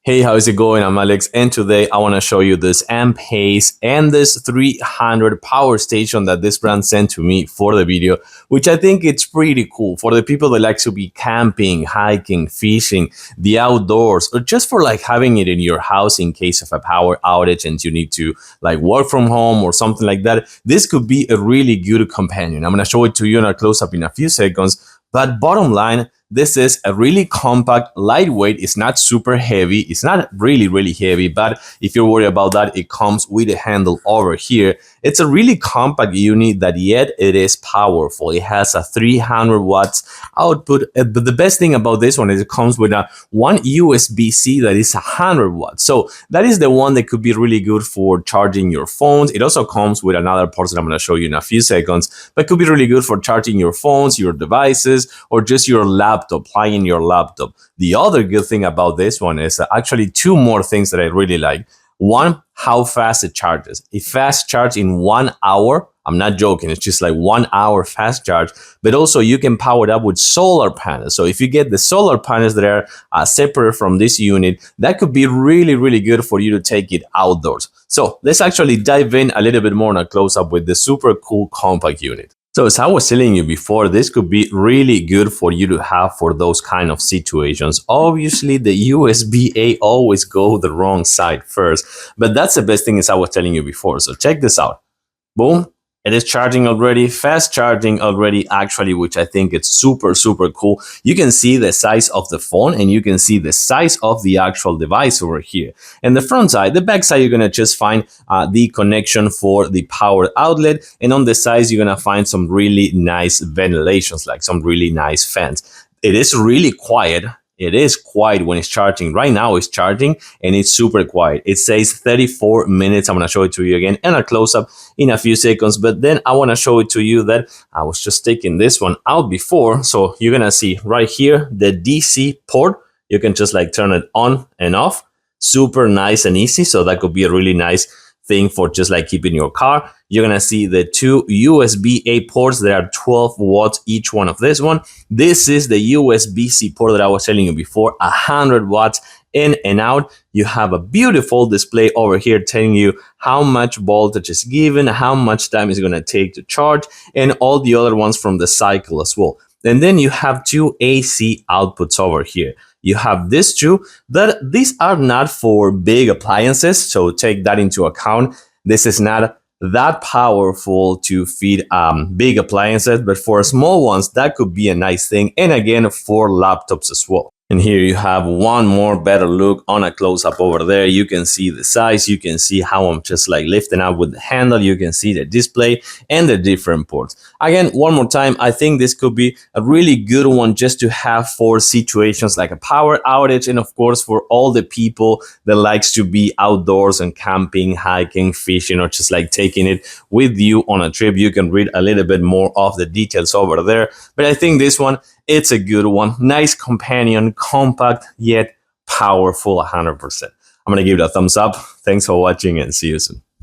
Hey, how's it going? I'm Alex, and today I want to show you this amp pace and this 300 power station that this brand sent to me for the video, which I think it's pretty cool for the people that like to be camping, hiking, fishing, the outdoors, or just for like having it in your house in case of a power outage and you need to like work from home or something like that. This could be a really good companion. I'm going to show it to you in a close-up in a few seconds, but bottom line, this is a really compact, lightweight. It's not super heavy. It's not really heavy, but if you're worried about that, it comes with a handle over here. It's a really compact unit that yet it is powerful. It has a 300 watts output. But the best thing about this one is it comes with a one USB-C that is 100 watts. So that is the one that could be really good for charging your phones. It also comes with another port that I'm going to show you in a few seconds, but could be really good for charging your phones, your devices, or just your laptop, playing your laptop. The other good thing about this one is actually two more things that I really like. One, how fast it charges. A fast charge in 1 hour. I'm not joking. It's just like 1 hour fast charge, but also you can power it up with solar panels. So if you get the solar panels that are separate from this unit, that could be really good for you to take it outdoors. So let's actually dive in a little bit more on a close up with the super cool compact unit. So as I was telling you before, this could be really good for you to have for those kind of situations. Obviously, the USB-A always go the wrong side first, but that's the best thing as I was telling you before. So check this out. Boom. It is charging already, fast charging already, actually, which I think it's super cool. You can see the size of the phone and you can see the size of the actual device over here. And the front side, the back side, you're going to just find the connection for the power outlet. And on the sides, you're going to find some really nice ventilations, like some really nice fans. It is really quiet. It is quiet when it's charging. Right now it's charging and it's super quiet. It says 34 minutes. I'm going to show it to you again and a close-up in a few seconds. But then I want to show it to you that I was just taking this one out before. So you're going to see right here, the DC port. You can just like turn it on and off. Super nice and easy. So that could be a really nice thing for just like keeping your car. You're gonna see the two USB-A ports that are 12 watts each one of this one. This is the USB-C port that I was telling you before, 100 watts in and out. You have a beautiful display over here telling you how much voltage is given, how much time is gonna take to charge, and all the other ones from the cycle as well. And then you have two AC outputs over here. You have these two, that these are not for big appliances, so take that into account. This is not that powerful to feed big appliances, but for small ones, that could be a nice thing. And again, for laptops as well. And here you have one more better look on a close-up over there. You can see the size. You can see how I'm just like lifting up with the handle. You can see the display and the different ports. Again, one more time, I think this could be a really good one just to have for situations like a power outage. And of course, for all the people that likes to be outdoors and camping, hiking, fishing, or just like taking it with you on a trip. You can read a little bit more of the details over there. But I think this one, it's a good one. Nice companion, compact, yet powerful 100%. I'm going to give it a thumbs up. Thanks for watching and see you soon.